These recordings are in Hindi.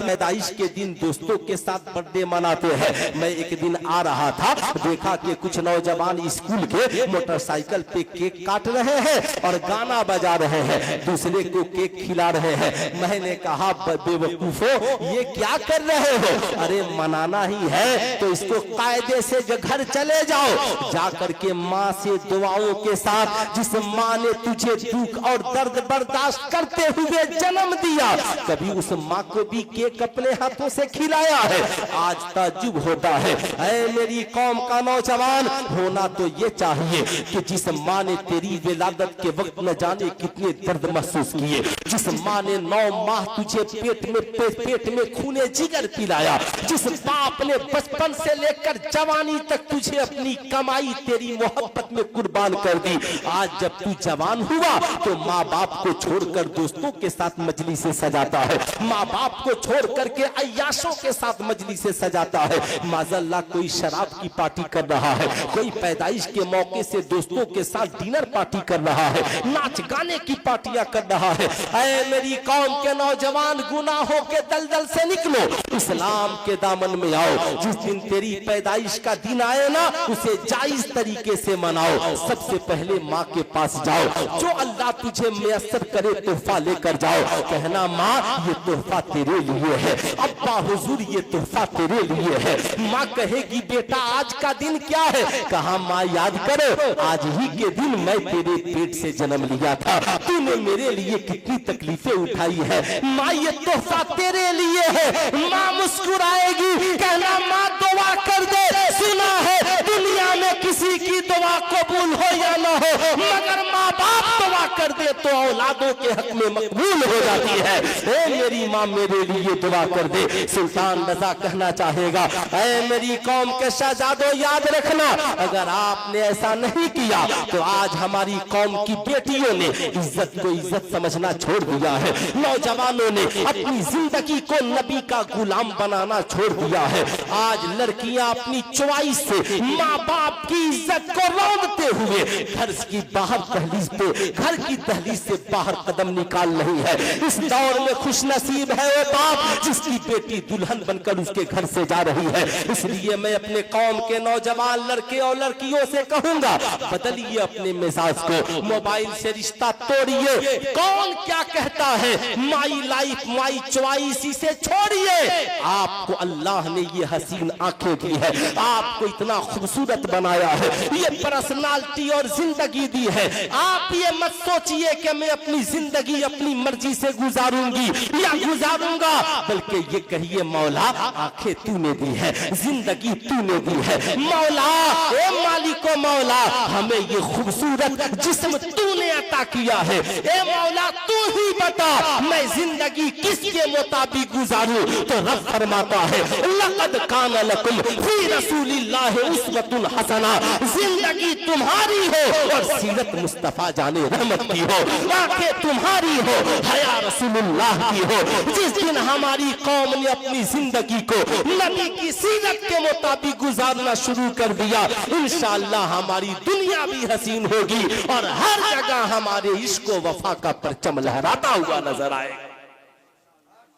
पैदाइश के दिन दोस्तों के साथ बर्थडे मनाते हैं। मैं एक दिन आ रहा था, देखा कि कुछ नौजवान स्कूल के मोटरसाइकिल पे केक काट रहे हैं और गाना बजा रहे हैं, दूसरे को केक खिला रहे हैं। मैंने कहा बेवकूफो, ये क्या कर रहे हो? अरे मनाना ही है तो इसको कायदे से घर चले जाओ, जाकर के माँ से दुआओं के साथ, जिस माँ ने तुझे दुख और दर्द बर्दाश्त करते हुए जन्म दिया, कभी उस माँ को भी केक अपने हाथों से खिलाया है? आज ताज्जुब होता है। ऐ मेरी कौम का नौजवान, होना तो ये चाहिए कि जिस माँ ने तेरी विलादत के वक्त न जाने कितने दर्द महसूस किए, जिस माँ ने 9 माह तुझे पेट में खूने जिगर पिलाया, जिस बाप ने बचपन से लेकर जवानी तक तुझे अपनी कमाई तेरी मोहब्बत में कुर्बान कर दी, आज जब तू जवान हुआ तो माँ बाप को छोड़कर दोस्तों के साथ मजलिसें सजाता है, माँ बाप को छोड़ करके अय्याशों के साथ मजलिसें सजाता है। माज़अल्लाह कोई शराब की पार्टी कर रहा है, कोई पैदाइश के मौके से दोस्तों के साथ डिनर पार्टी कर रहा है, नाच गाने की पार्टियां कर रहा है। ऐ मेरी कौम के नौजवान, गुनाहों के दलदल से निकलो, इस्लाम के दामन में आओ। जिस दिन तेरी पैदाइश का दिन आए ना, उसे जायज तरीके से मनाओ। सबसे पहले माँ के पास जाओ, जो अल्लाह तुझे मयस्सर करे तोहफा लेकर जाओ। कहना माँ ये तोहफा तेरे लिए है, अब्बा हुजूर ये तोहफा तेरे लिए है। माँ कहेगी बेटा आज का दिन क्या है? कहा माँ याद करो, आज ही के दिन मैं तेरे पेट से जन्म लिया था, तूने मेरे लिए कितनी तकलीफें उठाई है, माँ ये तोहफा तेरे लिए है। माँ मुस्कुराएगी, कहना माँ दुआ कर दे, सुना है दुनिया में किसी की दुआ कबूल हो या ना हो, मगर माँ बाप दुआ कर दे तो औलादों के हक में मकबूल हो जाती है। ए मेरी माँ मेरे लिए दुआ कर दे। सुल्तान रजा कहना चाहेगा, ऐ मेरी कौम के शहजादों याद रखना, अगर आपने ऐसा नहीं किया तो आज हमारी कौम की बेटियों ने इज्जत को इज्जत समझना छोड़ दिया है, नौजवानों ने अपनी जिंदगी को नबी का गुलाम बनाना छोड़ दिया है। आज लड़कियां अपनी चॉइस से माँ बाप की इज्जत को रौंदते हुए घर की बाहर दहलीज पे, घर की दहलीज से बाहर कदम निकाल रही है। इस दौर में खुश नसीब है वो बाप जिसकी बेटी दुल्हन बनकर उसके घर से जा रही है। इसलिए मैं अपने कौम के नौजवान लड़के और लड़कियों से कहूंगा, बदलिए अपने मिजाज को, मोबाइल से रिश्ता तोड़िए। कौन क्या कहता है, माई लाइफ माई चॉइस, इसे छोड़िए। आपको अल्लाह ने ये हसीन आंखें दी है, आपको इतना खूबसूरत बनाया है, ये पर्सनालिटी और जिंदगी दी है। आप ये मत सोचिए कि मैं अपनी जिंदगी अपनी मर्जी से गुजारूंगी या गुजारूंगा, बल्कि ये कहिए मौला आंखें तूने दी है, जिंदगी तूने दी है। मौला ए मालिको मौला, हमें ये खूबसूरत जिस्म तूने अता किया है। ए मौला तू ही बता मैं जिंदगी किसके मुताबिक गुजारूं? तो रब फरमाता है, लक़द कान लकुम फी रसूलिल्लाहि उस्वतुन हसना, जिंदगी तुम्हारी हो और सीरत मुस्तफा जाने रहमत की हो, आंखें तुम्हारी हो, हया रसूलुल्लाह की हो। जिस दिन हमारी कौम ने अपनी जिंदगी को नबी की सीरत के मुताबिक गुजारना शुरू कर दिया, इंशाअल्लाह हमारी दुनिया भी हसीन होगी और हर जगह हमारे इश्क व वफा का परचम लहराता हुआ नजर आएगा।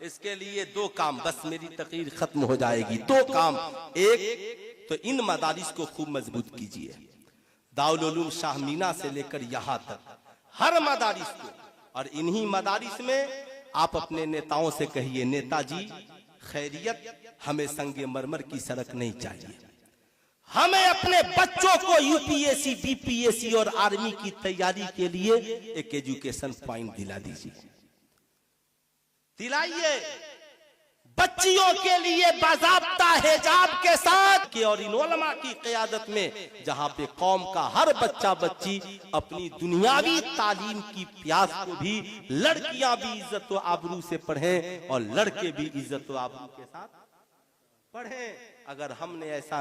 इसके लिए 2 काम, बस मेरी तकरीर खत्म हो जाएगी। 2 काम, एक तो इन मदारिस को खूब मजबूत कीजिए, दारुल उलूम शाह मीना से लेकर यहाँ तक हर मदारिस को, और इन्हीं मदारिस में आप अपने नेताओं से कहिए, नेताजी खैरियत, हमें संगे मरमर की सड़क नहीं चाहिए, हमें अपने बच्चों को यूपीएससी बीपीएससी और आर्मी की तैयारी के लिए एक एजुकेशन पॉइंट दिला दीजिए, दिलाइए। बच्चियों के लिए बाज़ाब्ता हिजाब के साथ के और इन उलमा की क़यादत में, जहां पे कौम का हर बच्चा बच्ची अपनी दुनियावी तालीम की प्यास को भी, लड़कियां भी इज्जत व आबरू से पढ़ें और लड़के भी इज्जत व आबरू के साथ पढ़ें। अगर हमने ऐसा